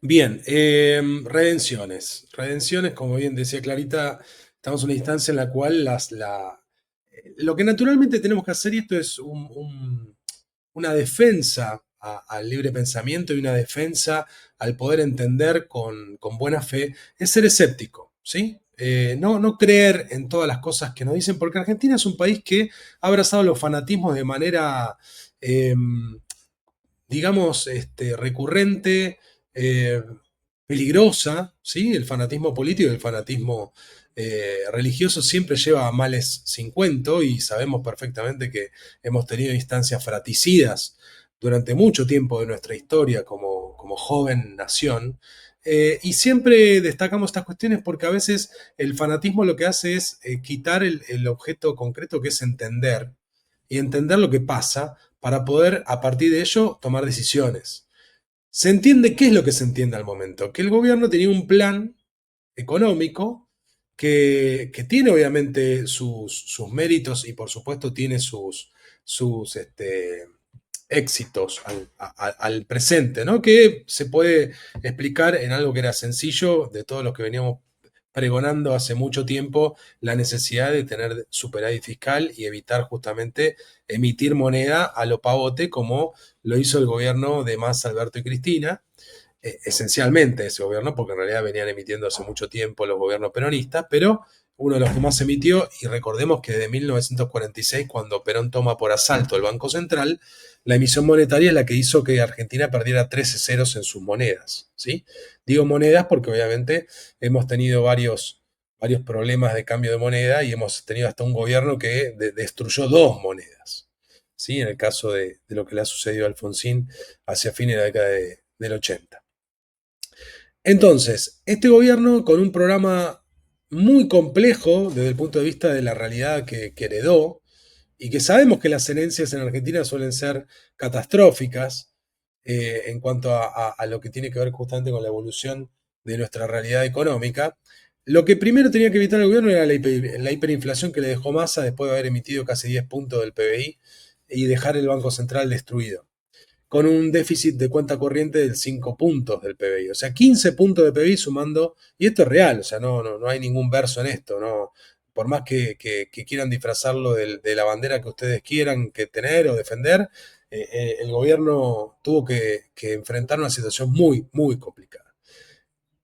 Bien, redenciones. Redenciones, como bien decía Clarita, estamos en una instancia en la cual lo que naturalmente tenemos que hacer, y esto es una defensa al libre pensamiento y una defensa al poder entender con buena fe, es ser escéptico, ¿sí? No creer en todas las cosas que nos dicen, porque Argentina es un país que ha abrazado los fanatismos de manera, eh, digamos, recurrente, eh, peligrosa, ¿sí? El fanatismo político y el fanatismo religioso siempre lleva a males sin cuento y sabemos perfectamente que hemos tenido instancias fraticidas durante mucho tiempo de nuestra historia como joven nación. Y siempre destacamos estas cuestiones porque a veces el fanatismo lo que hace es quitar el objeto concreto que es entender y entender lo que pasa para poder a partir de ello tomar decisiones. Se entiende qué es lo que se entiende al momento, que el gobierno tenía un plan económico que tiene obviamente sus méritos y por supuesto tiene sus éxitos al presente, ¿no? Que se puede explicar en algo que era sencillo de todos los que veníamos pregonando hace mucho tiempo, la necesidad de tener superávit fiscal y evitar justamente emitir moneda a lo pavote como lo hizo el gobierno de Massa, Alberto y Cristina, esencialmente ese gobierno, porque en realidad venían emitiendo hace mucho tiempo los gobiernos peronistas, pero uno de los que más emitió, y recordemos que desde 1946, cuando Perón toma por asalto el Banco Central, la emisión monetaria es la que hizo que Argentina perdiera 13 ceros en sus monedas. ¿Sí? Digo monedas porque obviamente hemos tenido varios problemas de cambio de moneda y hemos tenido hasta un gobierno que destruyó dos monedas. ¿Sí? En el caso de lo que le ha sucedido a Alfonsín hacia fines de la década del 80. Entonces, este gobierno con un programa muy complejo desde el punto de vista de la realidad que heredó, y que sabemos que las herencias en Argentina suelen ser catastróficas en cuanto a lo que tiene que ver justamente con la evolución de nuestra realidad económica. Lo que primero tenía que evitar el gobierno era la hiperinflación que le dejó Massa después de haber emitido casi 10 puntos del PBI y dejar el Banco Central destruido con un déficit de cuenta corriente del 5 puntos del PBI. O sea, 15 puntos de PBI sumando, y esto es real, o sea, no hay ningún verso en esto, no, por más que quieran disfrazarlo de la bandera que ustedes quieran que tener o defender, el gobierno tuvo que enfrentar una situación muy complicada.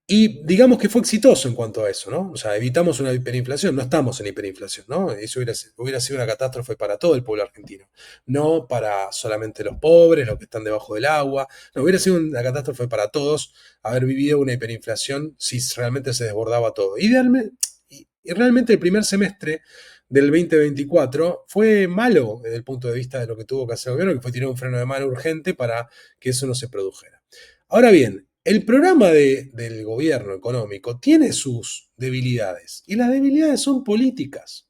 Y digamos que fue exitoso en cuanto a eso, ¿no? O sea, evitamos una hiperinflación, no estamos en hiperinflación, ¿no? Eso hubiera sido una catástrofe para todo el pueblo argentino, no para solamente los pobres, los que están debajo del agua, no, hubiera sido una catástrofe para todos haber vivido una hiperinflación si realmente se desbordaba todo. Y realmente el primer semestre del 2024 fue malo desde el punto de vista de lo que tuvo que hacer el gobierno, que fue tirar un freno de mano urgente para que eso no se produjera. Ahora bien, el programa del gobierno económico tiene sus debilidades y las debilidades son políticas.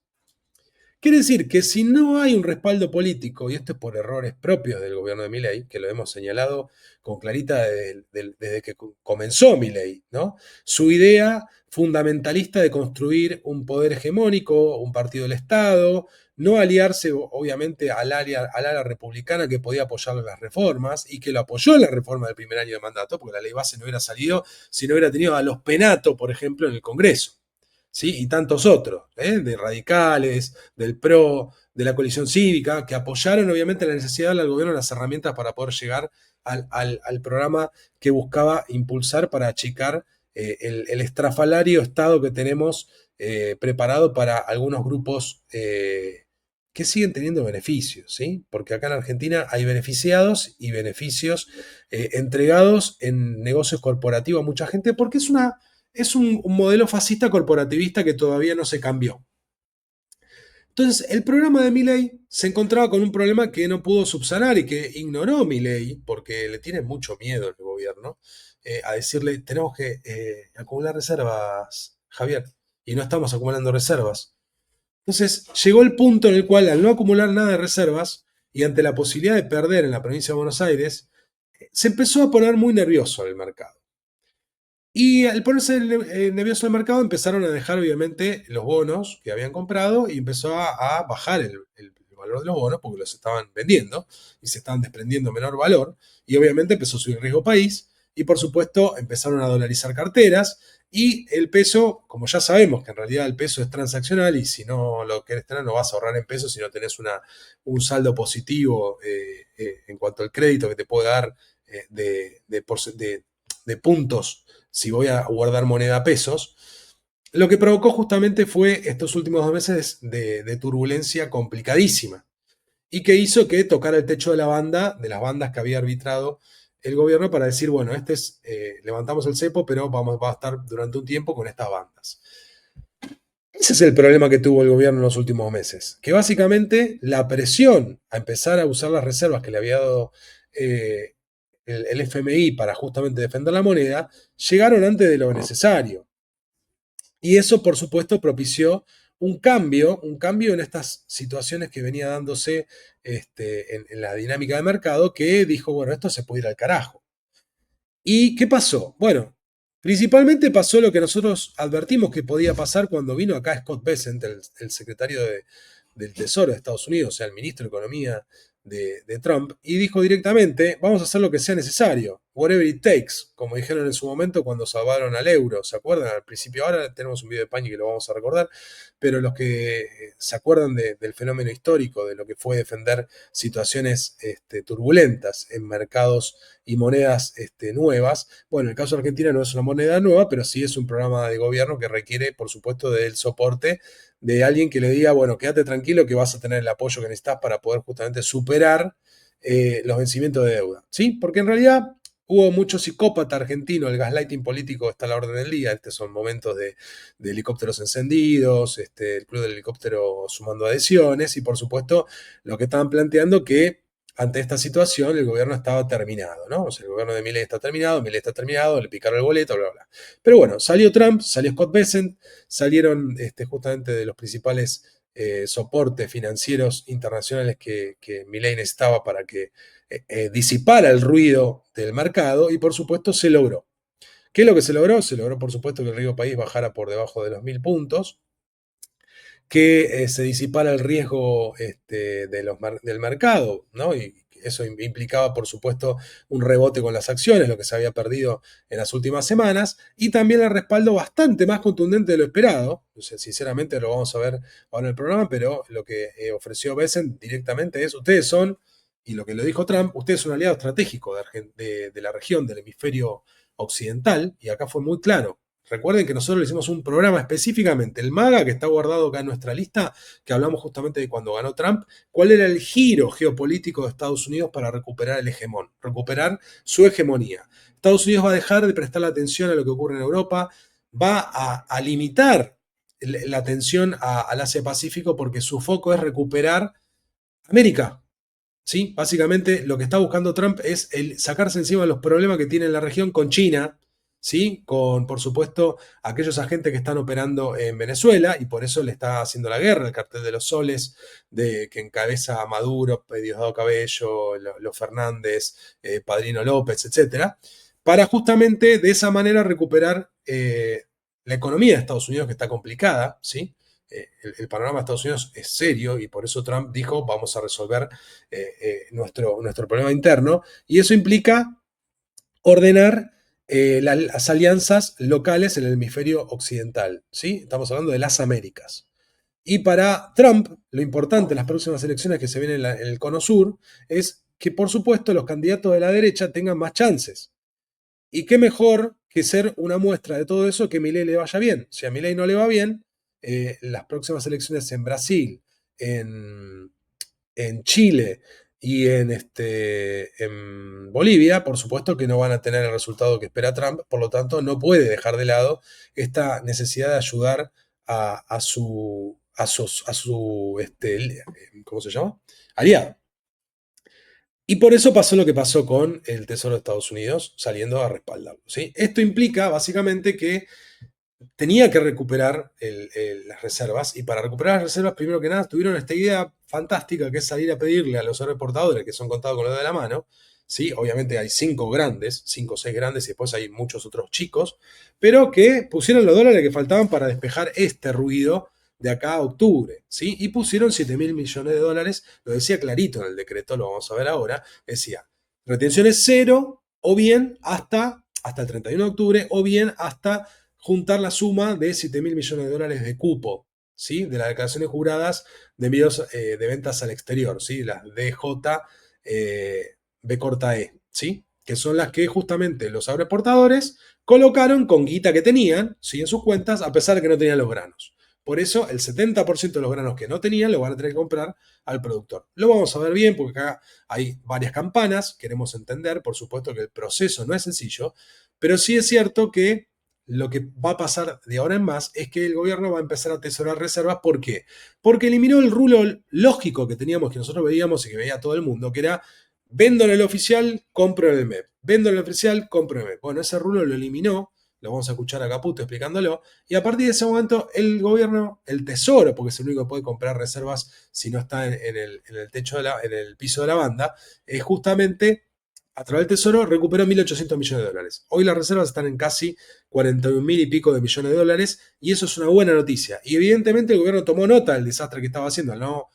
Quiere decir que si no hay un respaldo político, y esto es por errores propios del gobierno de Milei, que lo hemos señalado con clarita desde que comenzó Milei, ¿no? Su idea fundamentalista de construir un poder hegemónico, un partido del Estado, no aliarse obviamente al ala republicana que podía apoyar las reformas y que lo apoyó en la reforma del primer año de mandato, porque la ley base no hubiera salido si no hubiera tenido a los penatos, por ejemplo, en el Congreso. ¿Sí? Y tantos otros, de radicales, del PRO, de la coalición cívica, que apoyaron obviamente la necesidad del gobierno de las herramientas para poder llegar al programa que buscaba impulsar para achicar el estrafalario estado que tenemos preparado para algunos grupos que siguen teniendo beneficios, ¿sí? Porque acá en Argentina hay beneficiados y beneficios entregados en negocios corporativos a mucha gente porque es un modelo fascista corporativista que todavía no se cambió. Entonces, el programa de Milley se encontraba con un problema que no pudo subsanar y que ignoró Milley, porque le tiene mucho miedo el gobierno, a decirle, tenemos que acumular reservas, Javier, y no estamos acumulando reservas. Entonces, llegó el punto en el cual, al no acumular nada de reservas, y ante la posibilidad de perder en la provincia de Buenos Aires, se empezó a poner muy nervioso el mercado. Y al ponerse nervioso el mercado, empezaron a dejar obviamente los bonos que habían comprado y empezó a bajar el valor de los bonos porque los estaban vendiendo y se estaban desprendiendo menor valor. Y obviamente empezó a subir riesgo país y por supuesto empezaron a dolarizar carteras y el peso, como ya sabemos que en realidad el peso es transaccional y si no lo querés tener no vas a ahorrar en pesos si no tenés un saldo positivo en cuanto al crédito que te puede dar de puntos si voy a guardar moneda a pesos. Lo que provocó justamente fue estos últimos 2 meses de turbulencia complicadísima y que hizo que tocara el techo de la banda, de las bandas que había arbitrado el gobierno para decir, bueno, levantamos el cepo, pero va a estar durante un tiempo con estas bandas. Ese es el problema que tuvo el gobierno en los últimos meses, que básicamente la presión a empezar a usar las reservas que le había dado el FMI para justamente defender la moneda, llegaron antes de lo necesario. Y eso, por supuesto, propició un cambio en estas situaciones que venía dándose en la dinámica de mercado, que dijo, bueno, esto se puede ir al carajo. ¿Y qué pasó? Bueno, principalmente pasó lo que nosotros advertimos que podía pasar cuando vino acá Scott Bessent, el secretario del Tesoro de Estados Unidos, o sea, el ministro de Economía de Trump, y dijo directamente, vamos a hacer lo que sea necesario, whatever it takes, como dijeron en su momento cuando salvaron al euro, ¿se acuerdan? Al principio, ahora tenemos un video de Pañi que lo vamos a recordar, pero los que se acuerdan del fenómeno histórico, de lo que fue defender situaciones turbulentas en mercados y monedas nuevas. Bueno, el caso de Argentina no es una moneda nueva, pero sí es un programa de gobierno que requiere, por supuesto, del soporte de alguien que le diga, bueno, quédate tranquilo que vas a tener el apoyo que necesitas para poder justamente superar los vencimientos de deuda. ¿Sí? Porque en realidad hubo mucho psicópata argentino, el gaslighting político está a la orden del día, son momentos de helicópteros encendidos, el club del helicóptero sumando adhesiones y por supuesto lo que estaban planteando que ante esta situación el gobierno estaba terminado, ¿no? O sea, el gobierno de Milei está terminado, le picaron el boleto, bla, bla. Pero bueno, salió Trump, salió Scott Bessent, salieron justamente de los principales soportes financieros internacionales que Milei necesitaba para que disipara el ruido del mercado y por supuesto se logró. ¿Qué es lo que se logró? Se logró por supuesto que el riesgo país bajara por debajo de los 1000 puntos, que se disipara el riesgo del mercado, ¿no? Y eso implicaba, por supuesto, un rebote con las acciones, lo que se había perdido en las últimas semanas, y también el respaldo bastante más contundente de lo esperado. O sea, sinceramente lo vamos a ver ahora en el programa, pero lo que ofreció Bessent directamente es, ustedes son, y lo que lo dijo Trump, ustedes son un aliado estratégico de la región, del hemisferio occidental, y acá fue muy claro. Recuerden que nosotros le hicimos un programa específicamente, el MAGA, que está guardado acá en nuestra lista, que hablamos justamente de cuando ganó Trump, cuál era el giro geopolítico de Estados Unidos para recuperar el hegemón, recuperar su hegemonía. Estados Unidos va a dejar de prestar la atención a lo que ocurre en Europa, va a limitar la atención al Asia-Pacífico porque su foco es recuperar América. ¿Sí? Básicamente lo que está buscando Trump es sacarse encima los problemas que tiene la región con China, ¿sí? Con, por supuesto, aquellos agentes que están operando en Venezuela y por eso le está haciendo la guerra, el cartel de los soles, que encabeza a Maduro, Diosdado Cabello, los Fernández, Padrino López, etcétera, para justamente de esa manera recuperar la economía de Estados Unidos que está complicada, ¿sí? El panorama de Estados Unidos es serio y por eso Trump dijo vamos a resolver nuestro problema interno y eso implica ordenar las alianzas locales en el hemisferio occidental. ¿Sí? Estamos hablando de las Américas. Y para Trump, lo importante en las próximas elecciones que se vienen en el Cono Sur es que, por supuesto, los candidatos de la derecha tengan más chances. Y qué mejor que ser una muestra de todo eso que a Milei le vaya bien. Si a Milei no le va bien, las próximas elecciones en Brasil, en, en Chile y en Bolivia, por supuesto que no van a tener el resultado que espera Trump, por lo tanto no puede dejar de lado esta necesidad de ayudar a su ¿cómo se llama? Aliado. Y por eso pasó lo que pasó con el Tesoro de Estados Unidos saliendo a respaldarlo. ¿Sí? Esto implica básicamente que tenía que recuperar las reservas y para recuperar las reservas, primero que nada, tuvieron esta idea fantástica que es salir a pedirle a los reportadores que son contados con los de la mano. ¿Sí? Obviamente hay 5 o 6 grandes y después hay muchos otros chicos, pero que pusieron los dólares que faltaban para despejar este ruido de acá a octubre, ¿sí? Y pusieron 7.000 millones de dólares, lo decía clarito en el decreto, lo vamos a ver ahora, decía, retenciones cero o bien hasta hasta el 31 de octubre, o bien hasta juntar la suma de 7.000 millones de dólares de cupo, ¿sí? De las declaraciones juradas de envíos de ventas al exterior, ¿sí? Las DJ B corta E, ¿sí? Que son las que justamente los agroexportadores colocaron con guita que tenían, ¿sí? En sus cuentas, a pesar de que no tenían los granos. Por eso, el 70% de los granos que no tenían lo van a tener que comprar al productor. Lo vamos a ver bien porque acá hay varias campanas, queremos entender, por supuesto que el proceso no es sencillo, pero sí es cierto que lo que va a pasar de ahora en más es que el gobierno va a empezar a atesorar reservas. ¿Por qué? Porque eliminó el rulo lógico que teníamos, que nosotros veíamos y que veía todo el mundo, que era vendo en el oficial, compro en el MEP. Vendo en el oficial, compro en el MEP. Bueno, ese rulo lo eliminó, lo vamos a escuchar a Caputo explicándolo, y a partir de ese momento el gobierno, el tesoro, porque es el único que puede comprar reservas si no está en el techo en el piso de la banda, es justamente a través del tesoro recuperó 1.800 millones de dólares. Hoy las reservas están en casi 41.000 y pico de millones de dólares, y eso es una buena noticia. Y evidentemente el gobierno tomó nota del desastre que estaba haciendo al no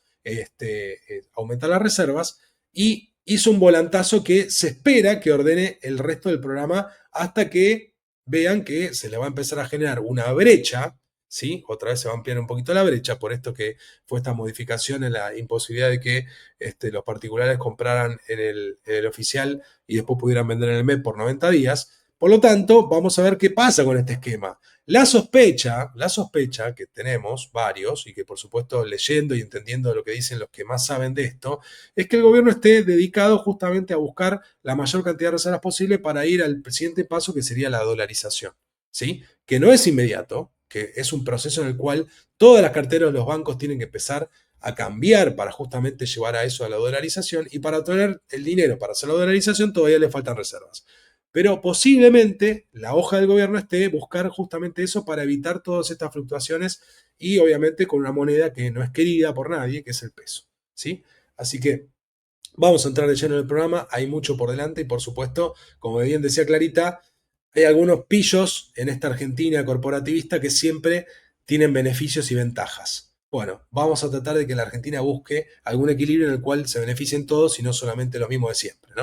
aumentar las reservas, y hizo un volantazo que se espera que ordene el resto del programa hasta que vean que se le va a empezar a generar una brecha, ¿sí? Otra vez se va a ampliar un poquito la brecha por esto que fue esta modificación en la imposibilidad de que los particulares compraran en el oficial y después pudieran vender en el MEP por 90 días. Por lo tanto, vamos a ver qué pasa con este esquema. La sospecha que tenemos varios, y que por supuesto leyendo y entendiendo lo que dicen los que más saben de esto, es que el gobierno esté dedicado justamente a buscar la mayor cantidad de reservas posible para ir al siguiente paso, que sería la dolarización, ¿sí? Que no es inmediato, que es un proceso en el cual todas las carteras de los bancos tienen que empezar a cambiar para justamente llevar a eso, a la dolarización, y para obtener el dinero para hacer la dolarización todavía le faltan reservas. Pero posiblemente la hoja del gobierno esté buscar justamente eso para evitar todas estas fluctuaciones, y obviamente con una moneda que no es querida por nadie, que es el peso, ¿sí? Así que vamos a entrar de lleno en el programa, hay mucho por delante y por supuesto, como bien decía Clarita, hay algunos pillos en esta Argentina corporativista que siempre tienen beneficios y ventajas. Bueno, vamos a tratar de que la Argentina busque algún equilibrio en el cual se beneficien todos y no solamente los mismos de siempre, ¿no?